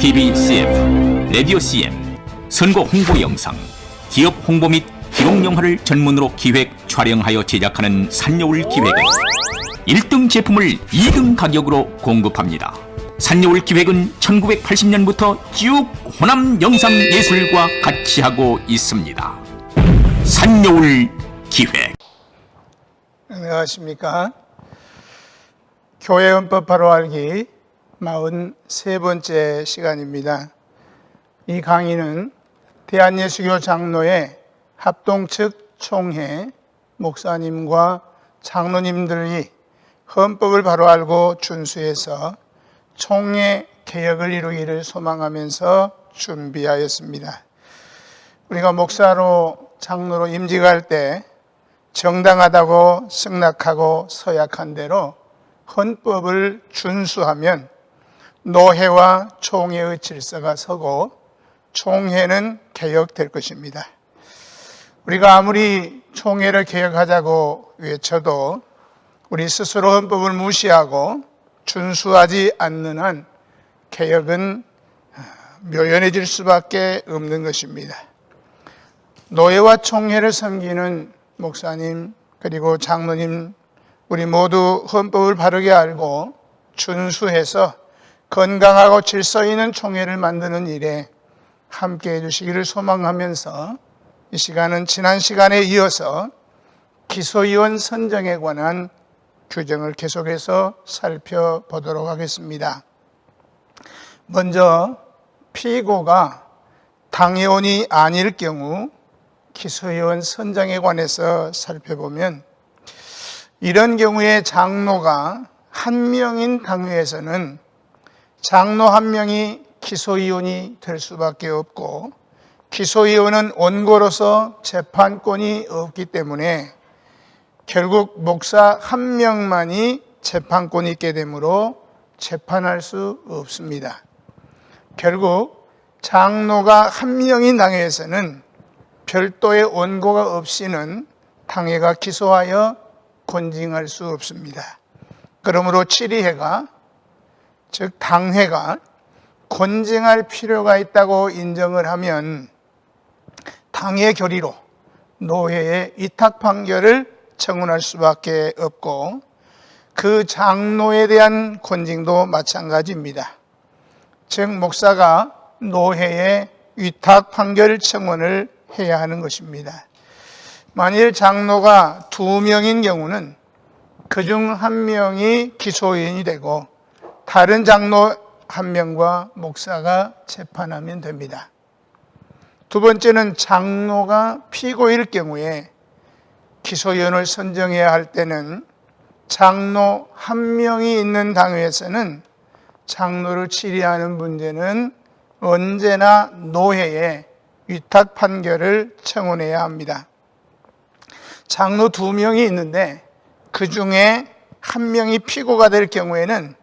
TV CF, 라디오 CM, 선거 홍보 영상, 기업 홍보 및 기록 영화를 전문으로 기획, 촬영하여 제작하는 산여울 기획은 1등 제품을 2등 가격으로 공급합니다. 산여울 기획은 1980년부터 쭉 호남 영상예술과 같이 하고 있습니다. 산여울 기획. 안녕하십니까. 교회헌법 바로 알기 43번째 시간입니다. 이 강의는 대한예수교 장로회 합동 측 총회 목사님과 장로님들이 헌법을 바로 알고 준수해서 총회 개혁을 이루기를 소망하면서 준비하였습니다. 우리가 목사로 장로로 임직할 때 정당하다고 승낙하고 서약한 대로 헌법을 준수하면 노회와 총회의 질서가 서고 총회는 개혁될 것입니다. 우리가 아무리 총회를 개혁하자고 외쳐도 우리 스스로 헌법을 무시하고 준수하지 않는 한 개혁은 묘연해질 수밖에 없는 것입니다. 노회와 총회를 섬기는 목사님 그리고 장로님, 우리 모두 헌법을 바르게 알고 준수해서 건강하고 질서 있는 총회를 만드는 일에 함께해 주시기를 소망하면서 이 시간은 지난 시간에 이어서 기소위원 선정에 관한 규정을 계속해서 살펴보도록 하겠습니다. 먼저 피고가 당회원이 아닐 경우 기소위원 선정에 관해서 살펴보면, 이런 경우에 장로가 한 명인 당회에서는 장로 한 명이 기소위원이 될 수밖에 없고, 기소위원은 원고로서 재판권이 없기 때문에 결국 목사 한 명만이 재판권이 있게 되므로 재판할 수 없습니다. 결국 장로가 한 명인 당회에서는 별도의 원고가 없이는 당회가 기소하여 권징할 수 없습니다. 그러므로 치리회가, 즉 당회가 권징할 필요가 있다고 인정을 하면 당회 결의로 노회에 위탁 판결을 청원할 수밖에 없고, 그 장로에 대한 권징도 마찬가지입니다. 즉 목사가 노회에 위탁 판결 청원을 해야 하는 것입니다. 만일 장로가 2명인 경우는 그중 1명이 기소위원이 되고 다른 장로 1명과 목사가 재판하면 됩니다. 두 번째는 장로가 피고일 경우에 기소위원을 선정해야 할 때는 장로 1명이 있는 당회에서는 장로를 치리하는 문제는 언제나 노회에 위탁 판결을 청원해야 합니다. 장로 2명이 있는데 그 중에 1명이 피고가 될 경우에는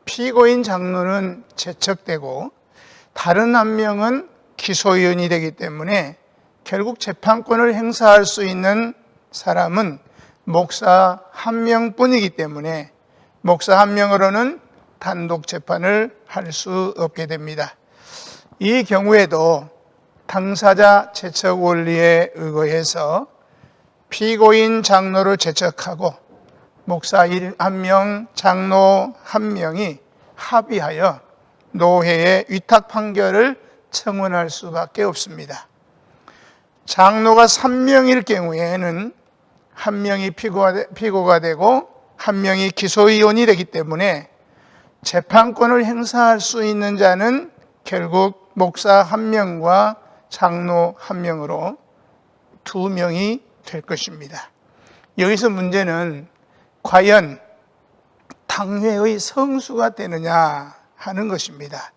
피고인 장로는 제척되고 다른 1명은 기소위원이 되기 때문에 결국 재판권을 행사할 수 있는 사람은 목사 1명뿐이기 때문에 목사 1명으로는 단독 재판을 할 수 없게 됩니다. 이 경우에도 당사자 제척 원리에 의거해서 피고인 장로를 제척하고 목사 1명, 장로 1명이 합의하여 노회에 위탁 판결을 청원할 수밖에 없습니다. 장로가 3명일 경우에는 1명이 피고가 되고 1명이 기소위원이 되기 때문에 재판권을 행사할 수 있는 자는 결국 목사 1명과 장로 1명으로 2명이 될 것입니다. 여기서 문제는 과연 당회의 성수가 되느냐 하는 것입니다.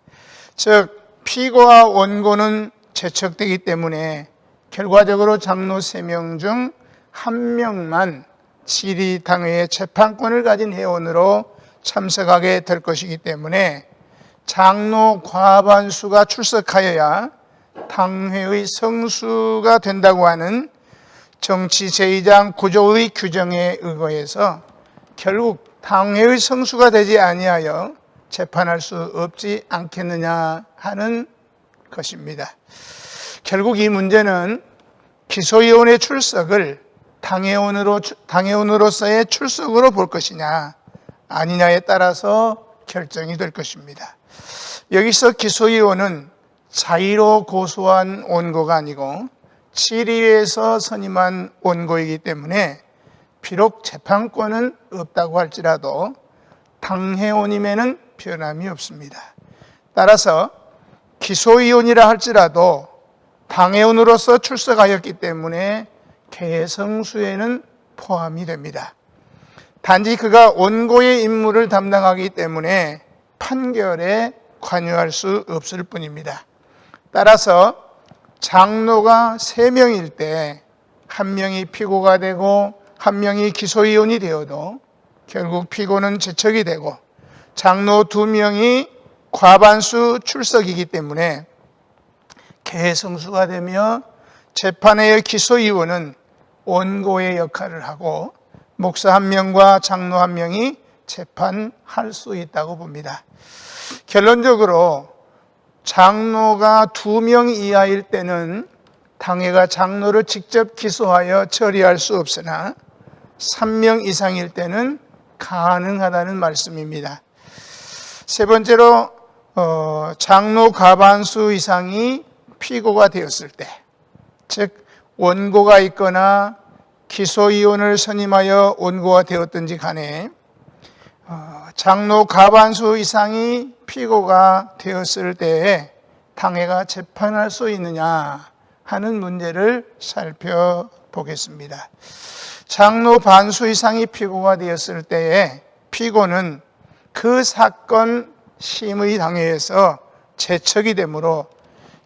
즉 피고와 원고는 제척되기 때문에 결과적으로 장로 3명 중 1명만 지리당회의 재판권을 가진 회원으로 참석하게 될 것이기 때문에 장로 과반수가 출석하여야 당회의 성수가 된다고 하는 정치 제2장 9조의 규정에 의거해서 결국 당회의 성수가 되지 아니하여 재판할 수 없지 않겠느냐 하는 것입니다. 결국 이 문제는 기소위원의 출석을 당회원으로서의 출석으로 볼 것이냐 아니냐에 따라서 결정이 될 것입니다. 여기서 기소위원은 자의로 고소한 원고가 아니고 질의에서 선임한 원고이기 때문에 비록 재판권은 없다고 할지라도 당회원임에는 변함이 없습니다. 따라서 기소위원이라 할지라도 당회원으로서 출석하였기 때문에 개성수에는 포함이 됩니다. 단지 그가 원고의 임무를 담당하기 때문에 판결에 관여할 수 없을 뿐입니다. 따라서 장로가 3명일 때 1명이 피고가 되고 1명이 기소위원이 되어도 결국 피고는 제척이 되고 장로 2명이 과반수 출석이기 때문에 개성수가 되며 재판의 기소위원은 원고의 역할을 하고 목사 1명과 장로 1명이 재판할 수 있다고 봅니다. 결론적으로 장로가 2명 이하일 때는 당회가 장로를 직접 기소하여 처리할 수 없으나 3명 이상일 때는 가능하다는 말씀입니다. 세 번째로 장로 과반수 이상이 피고가 되었을 때, 즉 원고가 있거나 기소위원을 선임하여 원고가 되었든지 간에 장로 과반수 이상이 피고가 되었을 때에 당회가 재판할 수 있느냐 하는 문제를 살펴보겠습니다. 장로 반수 이상이 피고가 되었을 때에 피고는 그 사건 심의 당회에서 제척이 되므로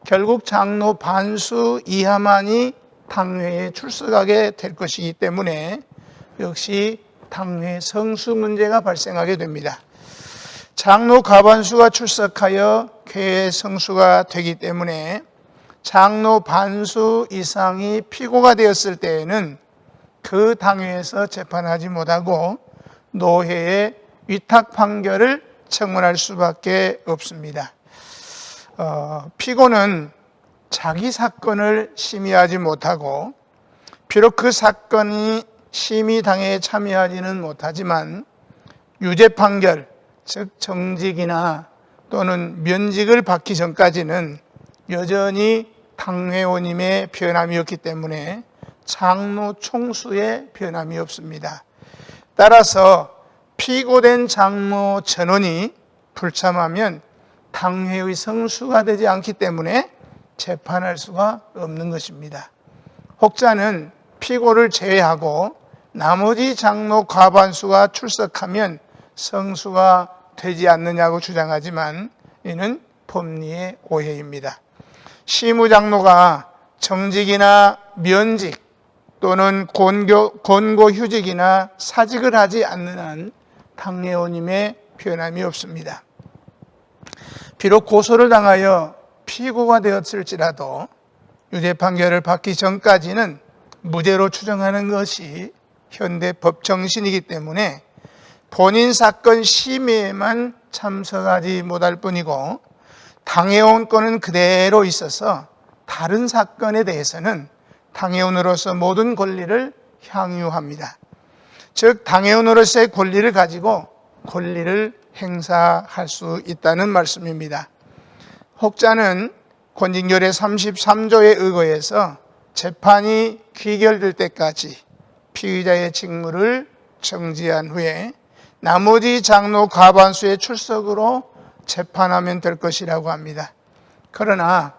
결국 장로 반수 이하만이 당회에 출석하게 될 것이기 때문에 역시 당회 성수 문제가 발생하게 됩니다. 장로 과반수가 출석하여 쾌의 성수가 되기 때문에 장로 반수 이상이 피고가 되었을 때에는 그 당회에서 재판하지 못하고 노회의 위탁 판결을 청문할 수밖에 없습니다. 피고는 자기 사건을 심의하지 못하고 비록 그 사건이 심의당회에 참여하지는 못하지만 유죄 판결, 즉 정직이나 또는 면직을 받기 전까지는 여전히 당회원임에 변함이 없기 때문에 장로 총수에 변함이 없습니다. 따라서 피고된 장로 전원이 불참하면 당회의 성수가 되지 않기 때문에 재판할 수가 없는 것입니다. 혹자는 피고를 제외하고 나머지 장로 과반수가 출석하면 성수가 되지 않느냐고 주장하지만 이는 법리의 오해입니다. 시무장로가 정직이나 면직 또는 권고휴직이나 사직을 하지 않는 한 당회원임에 변함이 없습니다. 비록 고소를 당하여 피고가 되었을지라도 유죄 판결을 받기 전까지는 무죄로 추정하는 것이 현대 법 정신이기 때문에 본인 사건 심의에만 참석하지 못할 뿐이고 당회원권은 그대로 있어서 다른 사건에 대해서는 당회원으로서 모든 권리를 향유합니다. 즉 당회원으로서의 권리를 가지고 권리를 행사할 수 있다는 말씀입니다. 혹자는 권징결의 33조에 의거해서 재판이 귀결될 때까지 피의자의 직무를 정지한 후에 나머지 장로 과반수의 출석으로 재판하면 될 것이라고 합니다. 그러나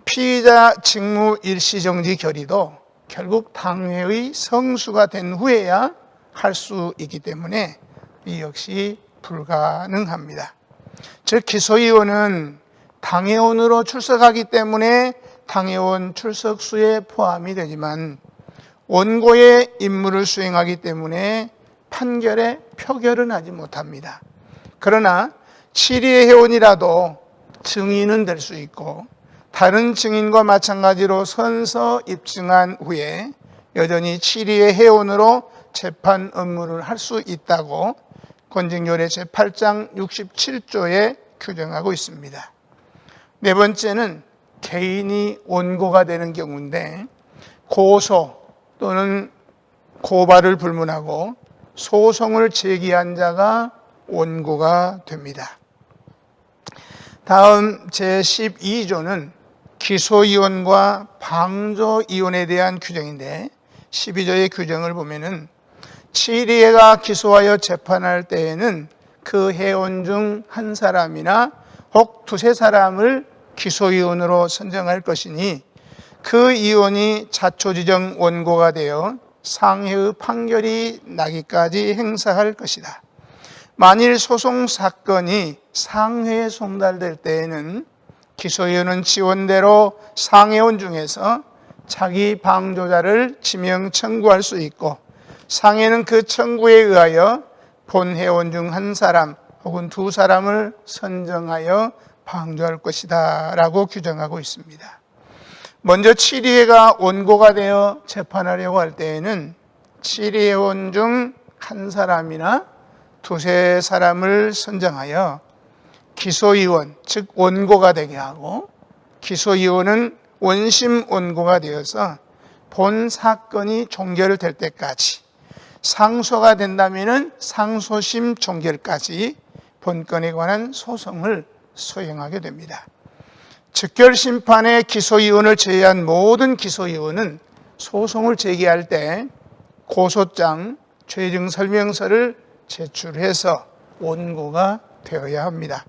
피의자 직무 일시정지 결의도 결국 당회의 성수가 된 후에야 할 수 있기 때문에 이 역시 불가능합니다. 즉 기소위원은 당회원으로 출석하기 때문에 당회원 출석수에 포함이 되지만 원고의 임무를 수행하기 때문에 판결에 표결은 하지 못합니다. 그러나 치리의 회원이라도 증인은 될 수 있고 다른 증인과 마찬가지로 선서 입증한 후에 여전히 치리의 회원으로 재판 업무를 할 수 있다고 권징요례 제8장 67조에 규정하고 있습니다. 네 번째는 개인이 원고가 되는 경우인데 고소 또는 고발을 불문하고 소송을 제기한 자가 원고가 됩니다. 다음 제12조는 기소이원과 방조이원에 대한 규정인데 12조의 규정을 보면은 치리회가 기소하여 재판할 때에는 그 회원 중 한 사람이나 혹 두세 사람을 기소이원으로 선정할 것이니 그 이원이 자초지정 원고가 되어 상해의 판결이 나기까지 행사할 것이다. 만일 소송 사건이 상회에 송달될 때에는 기소위원은 지원대로 상회원 중에서 자기 방조자를 지명 청구할 수 있고 상회는 그 청구에 의하여 본 회원 중 한 사람 혹은 두 사람을 선정하여 방조할 것이다 라고 규정하고 있습니다. 먼저 치리회가 원고가 되어 재판하려고 할 때에는 치리회원 중 한 사람이나 두세 사람을 선정하여 기소위원, 즉 원고가 되게 하고 기소위원은 원심 원고가 되어서 본 사건이 종결될 때까지 상소가 된다면 상소심 종결까지 본건에 관한 소송을 소행하게 됩니다. 즉결심판의 기소위원을 제외한 모든 기소위원은 소송을 제기할 때 고소장, 죄증설명서를 제출해서 원고가 되어야 합니다.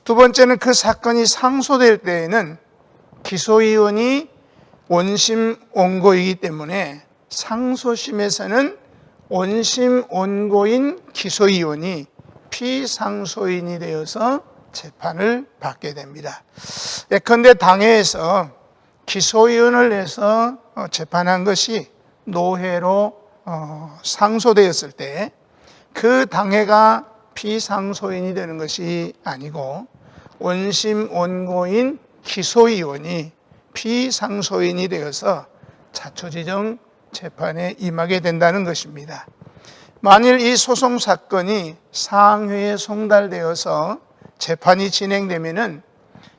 두 번째는 그 사건이 상소될 때에는 기소위원이 원심 원고이기 때문에 상소심에서는 원심 원고인 기소위원이 피상소인이 되어서 재판을 받게 됩니다. 예컨대 당회에서 기소위원을 내서 재판한 것이 노회로 상소되었을 때 그 당회가 피상소인이 되는 것이 아니고 원심 원고인 기소위원이 피상소인이 되어서 자초지정 재판에 임하게 된다는 것입니다. 만일 이 소송 사건이 상회에 송달되어서 재판이 진행되면은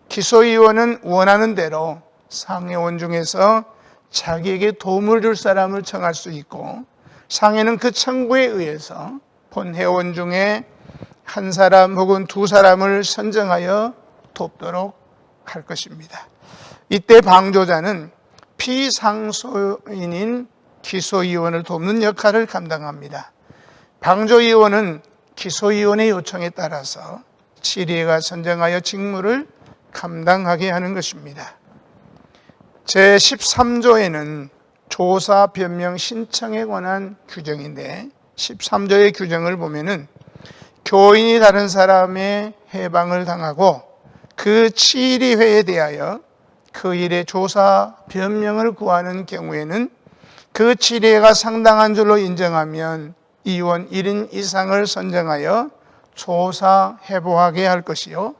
기소위원은 원하는 대로 상회원 중에서 자기에게 도움을 줄 사람을 청할 수 있고 상회는 그 청구에 의해서 본 회원 중에 한 사람 혹은 두 사람을 선정하여 돕도록 할 것입니다. 이때 방조자는 피상소인인 기소위원을 돕는 역할을 감당합니다. 방조위원은 기소위원의 요청에 따라서 치리회가 선정하여 직무를 감당하게 하는 것입니다. 제13조에는 조사 변명 신청에 관한 규정인데 13조의 규정을 보면은 교인이 다른 사람의 해방을 당하고 그 치리회에 대하여 그 일의 조사 변명을 구하는 경우에는 그 치리회가 상당한 줄로 인정하면 이원 1인 이상을 선정하여 조사 해보하게 할 것이요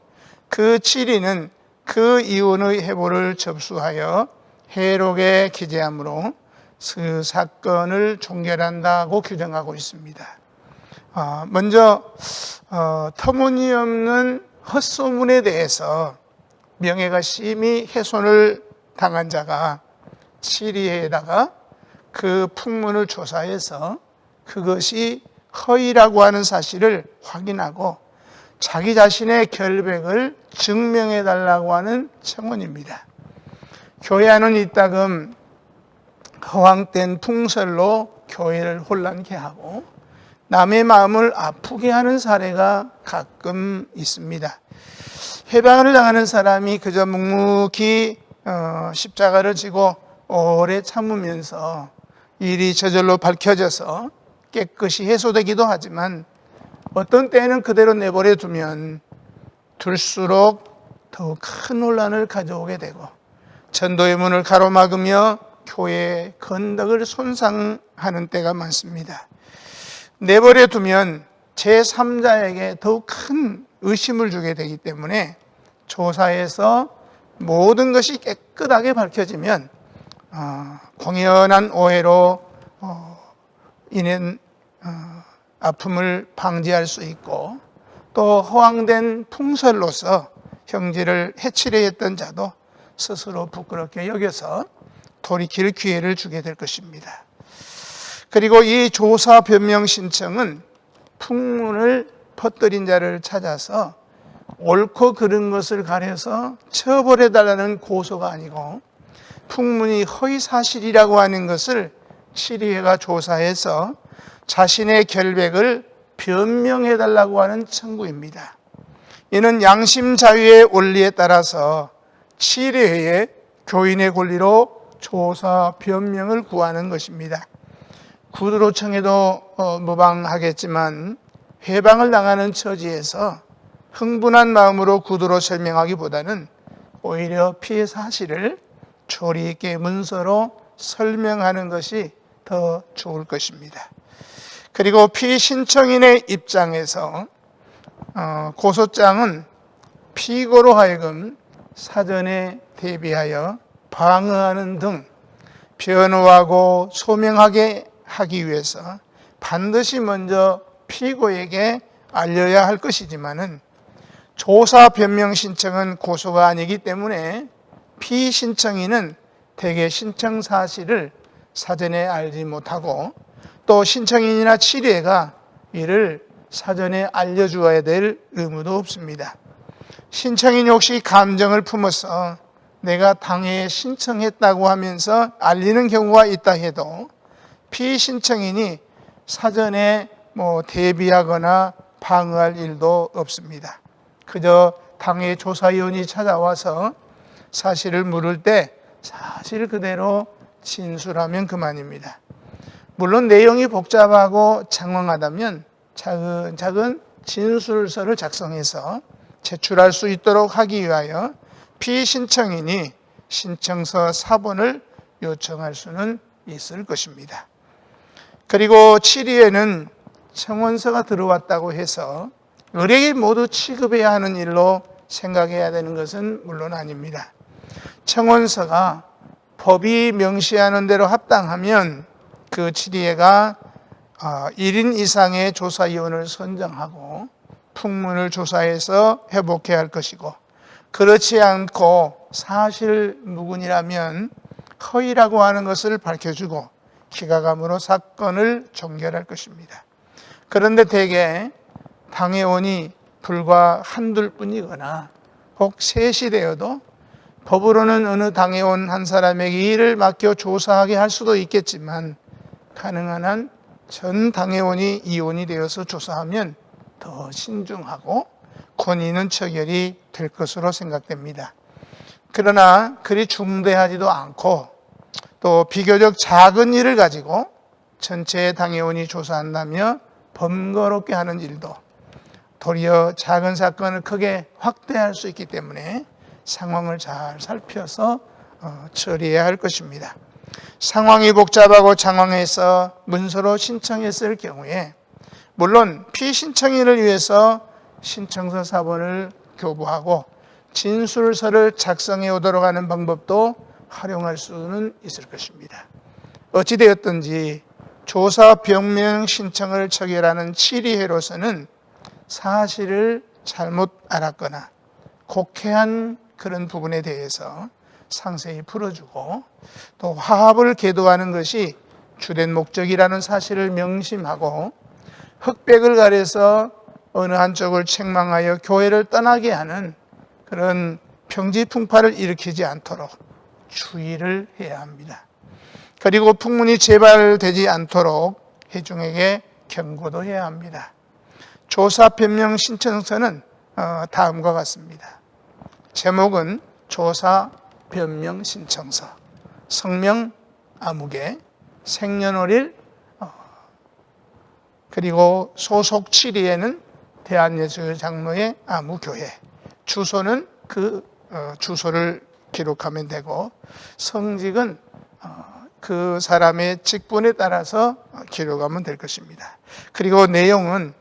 그 치리는 그 이원의 해보를 접수하여 회록에 기재하므로 그 사건을 종결한다고 규정하고 있습니다. 먼저 터무니없는 헛소문에 대해서 명예가 심히 훼손을 당한 자가 치리회에다가 그 풍문을 조사해서 그것이 허위라고 하는 사실을 확인하고 자기 자신의 결백을 증명해 달라고 하는 청원입니다. 교회 안은 이따금 허황된 풍설로 교회를 혼란케 하고 남의 마음을 아프게 하는 사례가 가끔 있습니다. 해방을 당하는 사람이 그저 묵묵히 십자가를 지고 오래 참으면서 일이 저절로 밝혀져서 깨끗이 해소되기도 하지만 어떤 때에는 그대로 내버려 두면 둘수록 더욱 큰 혼란을 가져오게 되고 전도의 문을 가로막으며 교회의 건덕을 손상하는 때가 많습니다. 내버려 두면 제3자에게 더욱 큰 의심을 주게 되기 때문에 조사해서 모든 것이 깨끗하게 밝혀지면 공연한 오해로 인한 아픔을 방지할 수 있고 또 허황된 풍설로서 형제를 해치려 했던 자도 스스로 부끄럽게 여겨서 돌이킬 기회를 주게 될 것입니다. 그리고 이 조사 변명 신청은 풍문을 퍼뜨린 자를 찾아서 옳고 그른 것을 가려서 처벌해달라는 고소가 아니고 풍문이 허위 사실이라고 하는 것을 시리회가 조사해서 자신의 결백을 변명해달라고 하는 청구입니다. 이는 양심 자유의 원리에 따라서 시리회의 교인의 권리로 조사 변명을 구하는 것입니다. 구두로 청해도 무방하겠지만 해방을 당하는 처지에서 흥분한 마음으로 구두로 설명하기보다는 오히려 피해 사실을 조리 있게 문서로 설명하는 것이 더 좋을 것입니다. 그리고 피신청인의 입장에서 고소장은 피고로 하여금 사전에 대비하여 방어하는 등 변호하고 소명하게 하기 위해서 반드시 먼저 피고에게 알려야 할 것이지만은 조사 변명 신청은 고소가 아니기 때문에 피신청인은 대개 신청 사실을 사전에 알지 못하고 또 신청인이나 치리회가 이를 사전에 알려주어야 될 의무도 없습니다. 신청인이 혹시 감정을 품어서 내가 당해에 신청했다고 하면서 알리는 경우가 있다 해도 피신청인이 사전에 대비하거나 방어할 일도 없습니다. 그저 당해 조사위원이 찾아와서 사실을 물을 때 사실 그대로 진술하면 그만입니다. 물론 내용이 복잡하고 장황하다면 차근차근 진술서를 작성해서 제출할 수 있도록 하기 위하여 피신청인이 신청서 사본을 요청할 수는 있을 것입니다. 그리고 7위에는 청원서가 들어왔다고 해서 의뢰인 모두 취급해야 하는 일로 생각해야 되는 것은 물론 아닙니다. 청원서가 법이 명시하는 대로 합당하면 그 7위회가 1인 이상의 조사위원을 선정하고 풍문을 조사해서 회복해야 할 것이고 그렇지 않고 사실 무근이라면 허위라고 하는 것을 밝혀주고 기가감으로 사건을 종결할 것입니다. 그런데 대개 당회원이 불과 한둘 뿐이거나 혹 셋이 되어도 법으로는 어느 당회원 한 사람에게 일을 맡겨 조사하게 할 수도 있겠지만 가능한 한 전 당회원이 이원이 되어서 조사하면 더 신중하고 권위 있는 처결이 될 것으로 생각됩니다. 그러나 그리 중대하지도 않고 또 비교적 작은 일을 가지고 전체 당회원이 조사한다며 번거롭게 하는 일도 도리어 작은 사건을 크게 확대할 수 있기 때문에 상황을 잘 살펴서 처리해야 할 것입니다. 상황이 복잡하고 장황해서 문서로 신청했을 경우에 물론 피신청인을 위해서 신청서 사본을 교부하고 진술서를 작성해 오도록 하는 방법도 활용할 수는 있을 것입니다. 어찌되었든지 조사 변명 신청을 처결하는 7위회로서는 사실을 잘못 알았거나 곡해한 그런 부분에 대해서 상세히 풀어주고 또 화합을 계도하는 것이 주된 목적이라는 사실을 명심하고 흑백을 가려서 어느 한쪽을 책망하여 교회를 떠나게 하는 그런 평지풍파를 일으키지 않도록 주의를 해야 합니다. 그리고 풍문이 재발되지 않도록 회중에게 경고도 해야 합니다. 조사 변명 신청서는 다음과 같습니다. 제목은 조사 변명 신청서, 성명 아무개, 생년월일, 그리고 소속 7위에는 대한예수장로회 아무교회, 주소는 그 주소를 기록하면 되고 성직은 그 사람의 직분에 따라서 기록하면 될 것입니다. 그리고 내용은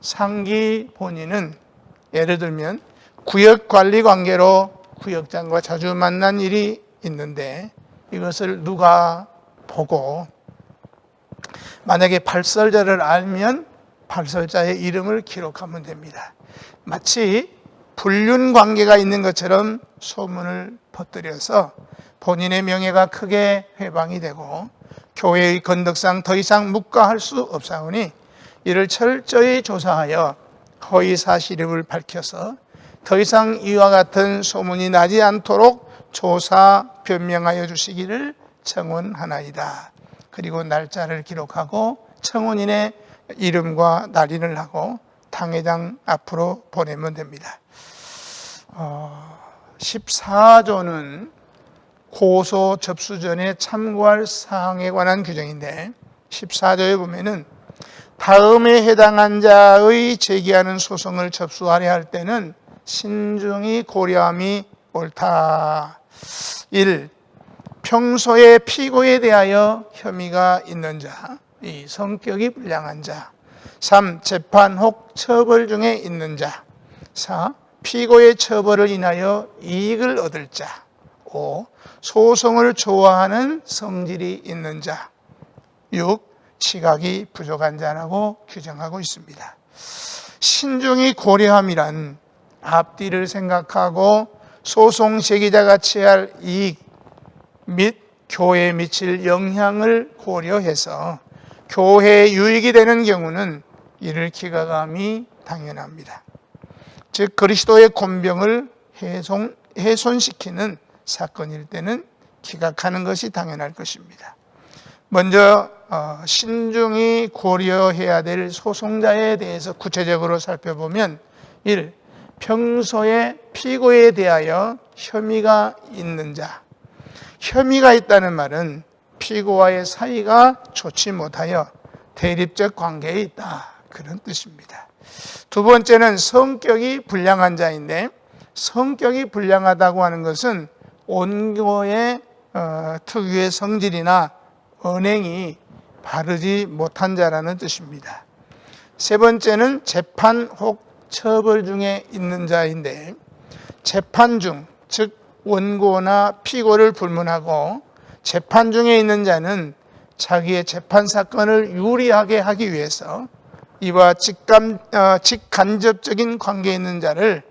상기 본인은 예를 들면 구역 관리 관계로 구역장과 자주 만난 일이 있는데 이것을 누가 보고 만약에 발설자를 알면 발설자의 이름을 기록하면 됩니다. 마치 불륜 관계가 있는 것처럼 소문을 퍼뜨려서 본인의 명예가 크게 회방이 되고 교회의 건덕상 더 이상 묵과할 수 없사오니 이를 철저히 조사하여 허위 사실임을 밝혀서 더 이상 이와 같은 소문이 나지 않도록 조사 변명하여 주시기를 청원하나이다. 그리고 날짜를 기록하고 청원인의 이름과 날인을 하고 당회장 앞으로 보내면 됩니다. 14조는 고소 접수 전에 참고할 사항에 관한 규정인데 14조에 보면은 다음에 해당한 자의 제기하는 소송을 접수하려 할 때는 신중히 고려함이 옳다. 1. 평소에 피고에 대하여 혐의가 있는 자, 2. 성격이 불량한 자, 3. 재판 혹 처벌 중에 있는 자, 4. 피고의 처벌을 인하여 이익을 얻을 자, 5. 소송을 좋아하는 성질이 있는 자, 6. 지각이 부족한 자라고 규정하고 있습니다. 신중히 고려함이란 앞뒤를 생각하고 소송 제기자가 취할 이익 및 교회에 미칠 영향을 고려해서 교회에 유익이 되는 경우는 이를 기각함이 당연합니다. 즉 그리스도의 권병을 훼손시키는 사건일 때는 기각하는 것이 당연할 것입니다. 먼저 신중히 고려해야 될 소송자에 대해서 구체적으로 살펴보면 1. 평소에 피고에 대하여 혐의가 있는 자. 혐의가 있다는 말은 피고와의 사이가 좋지 못하여 대립적 관계에 있다. 그런 뜻입니다. 두 번째는 성격이 불량한 자인데 성격이 불량하다고 하는 것은 원고의 특유의 성질이나 언행이 바르지 못한 자라는 뜻입니다. 세 번째는 재판 혹 처벌 중에 있는 자인데 재판 중, 즉 원고나 피고를 불문하고 재판 중에 있는 자는 자기의 재판 사건을 유리하게 하기 위해서 이와 직간접적인 관계에 있는 자를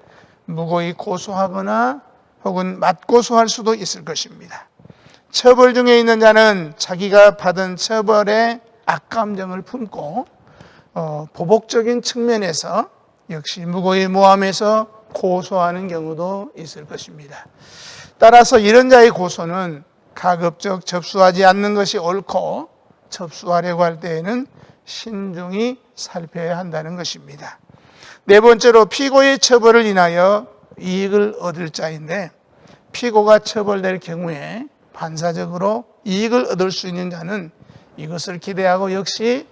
무고히 고소하거나 혹은 맞고소할 수도 있을 것입니다. 처벌 중에 있는 자는 자기가 받은 처벌에 악감정을 품고 보복적인 측면에서 역시 무고히 모함해서 고소하는 경우도 있을 것입니다. 따라서 이런 자의 고소는 가급적 접수하지 않는 것이 옳고 접수하려고 할 때에는 신중히 살펴야 한다는 것입니다. 네 번째로 피고의 처벌을 인하여 이익을 얻을 자인데 피고가 처벌될 경우에 반사적으로 이익을 얻을 수 있는 자는 이것을 기대하고 역시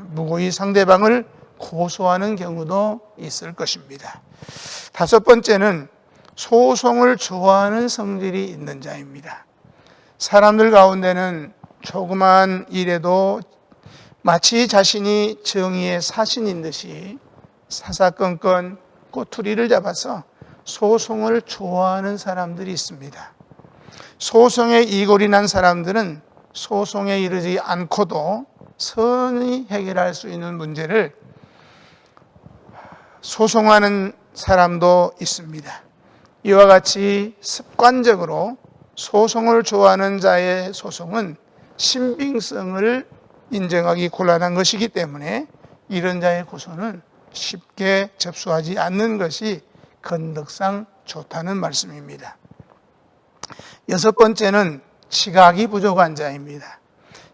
무고히 상대방을 고소하는 경우도 있을 것입니다. 다섯 번째는 소송을 좋아하는 성질이 있는 자입니다. 사람들 가운데는 조그만 일에도 마치 자신이 정의의 사신인 듯이 사사건건 꼬투리를 잡아서 소송을 좋아하는 사람들이 있습니다. 소송에 이골이 난 사람들은 소송에 이르지 않고도 선히 해결할 수 있는 문제를 소송하는 사람도 있습니다. 이와 같이 습관적으로 소송을 좋아하는 자의 소송은 신빙성을 인정하기 곤란한 것이기 때문에 이런 자의 고소는 쉽게 접수하지 않는 것이 건덕상 좋다는 말씀입니다. 여섯 번째는 지각이 부족한 자입니다.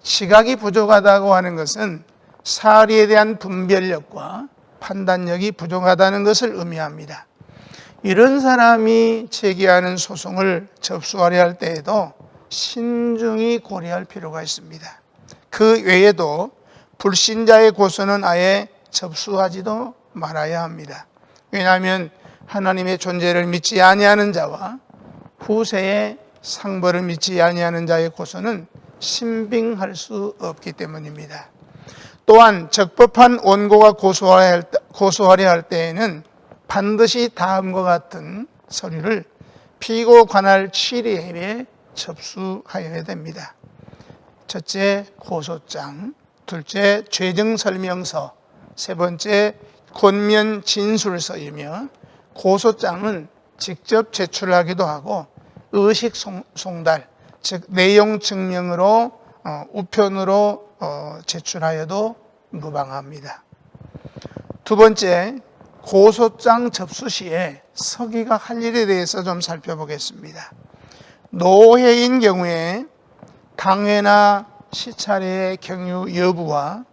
지각이 부족하다고 하는 것은 사리에 대한 분별력과 판단력이 부족하다는 것을 의미합니다. 이런 사람이 제기하는 소송을 접수하려 할 때에도 신중히 고려할 필요가 있습니다. 그 외에도 불신자의 고소는 아예 접수하지도 말아야 합니다. 왜냐하면 하나님의 존재를 믿지 아니하는 자와 후세의 상벌을 믿지 아니하는 자의 고소는 신빙할 수 없기 때문입니다. 또한 적법한 원고가 고소하려 할 때에는 반드시 다음과 같은 서류를 피고 관할 7일에 접수하여야 됩니다. 첫째, 고소장. 둘째, 죄증설명서. 세 번째 권면 진술서이며 고소장은 직접 제출하기도 하고 의식 송달, 즉 내용 증명으로 우편으로 제출하여도 무방합니다. 두 번째, 고소장 접수 시에 서기가 할 일에 대해서 좀 살펴보겠습니다. 노회인 경우에 당회나 시차례의 경유 여부와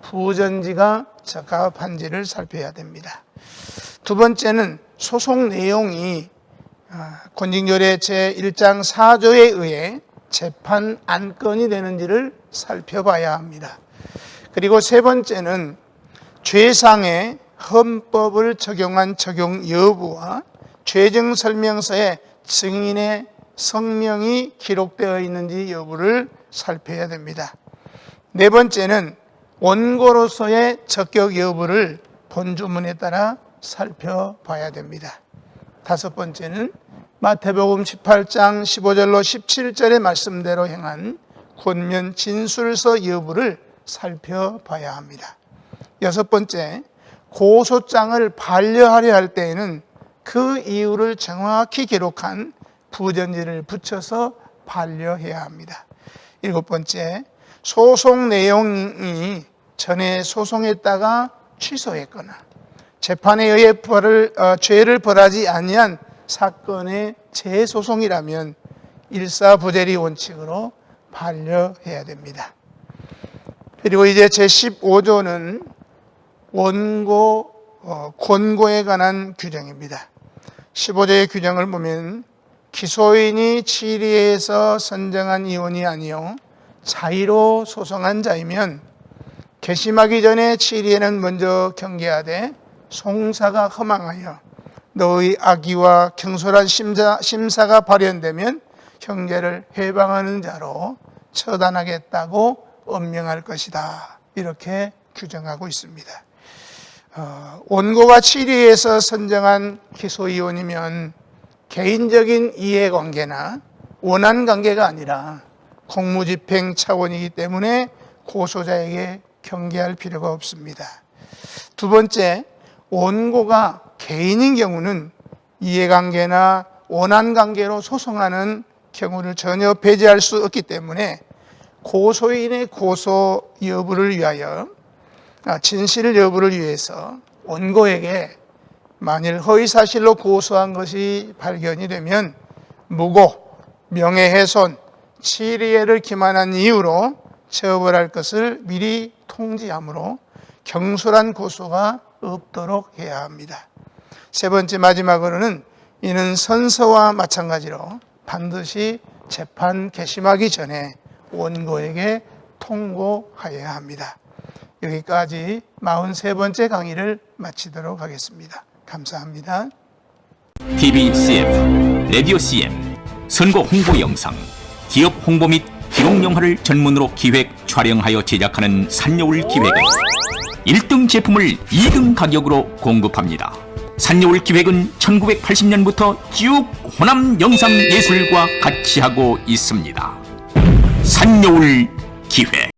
부전지가 적합한지를 살펴야 됩니다. 두 번째는 소송 내용이 권징조례 제1장 4조에 의해 재판 안건이 되는지를 살펴봐야 합니다. 그리고 세 번째는 죄상에 헌법을 적용한 적용 여부와 죄정 설명서에 증인의 성명이 기록되어 있는지 여부를 살펴야 됩니다. 네 번째는 원고로서의 적격 여부를 본주문에 따라 살펴봐야 됩니다. 다섯 번째는 마태복음 18장 15절로 17절의 말씀대로 행한 권면 진술서 여부를 살펴봐야 합니다. 여섯 번째, 고소장을 반려하려 할 때에는 그 이유를 정확히 기록한 부전지를 붙여서 반려해야 합니다. 일곱 번째, 소송 내용이 전에 소송했다가 취소했거나 재판에 의해 죄를 벌하지 아니한 사건의 재소송이라면 일사부재리 원칙으로 반려해야 됩니다. 그리고 이제 제15조는 원고, 권고에 관한 규정입니다. 15조의 규정을 보면 기소인이 치리에서 선정한 이혼이 아니요 자의로 소송한 자이면 괘씸하기 전에 치리에는 먼저 경계하되 송사가 허망하여 너의 악의와 경솔한 심사가 발현되면 형제를 해방하는 자로 처단하겠다고 엄명할 것이다. 이렇게 규정하고 있습니다. 원고가 치리에서 선정한 기소이혼이면 개인적인 이해관계나 원한관계가 아니라 공무집행 차원이기 때문에 고소자에게 경계할 필요가 없습니다. 두 번째, 원고가 개인인 경우는 이해관계나 원한관계로 소송하는 경우를 전혀 배제할 수 없기 때문에 고소인의 고소 여부를 위하여 진실 여부를 위해서 원고에게 만일 허위사실로 고소한 것이 발견이 되면 무고, 명예훼손, 치리해를 기만한 이유로 처벌할 것을 미리 통지하므로 경솔한 고소가 없도록 해야 합니다. 세 번째 마지막으로는 이는 선서와 마찬가지로 반드시 재판 개심하기 전에 원고에게 통고하여야 합니다. 여기까지 43번째 강의를 마치도록 하겠습니다. 감사합니다. TVCF, 라디오 CM, 선거 홍보 영상, 기업 홍보 및 기록 영화를 전문으로 기획, 촬영하여 제작하는 산여울 기획은 1등 제품을 2등 가격으로 공급합니다. 산여울 기획은 1980년부터 쭉 호남 영상예술과 같이 하고 있습니다. 산여울 기획.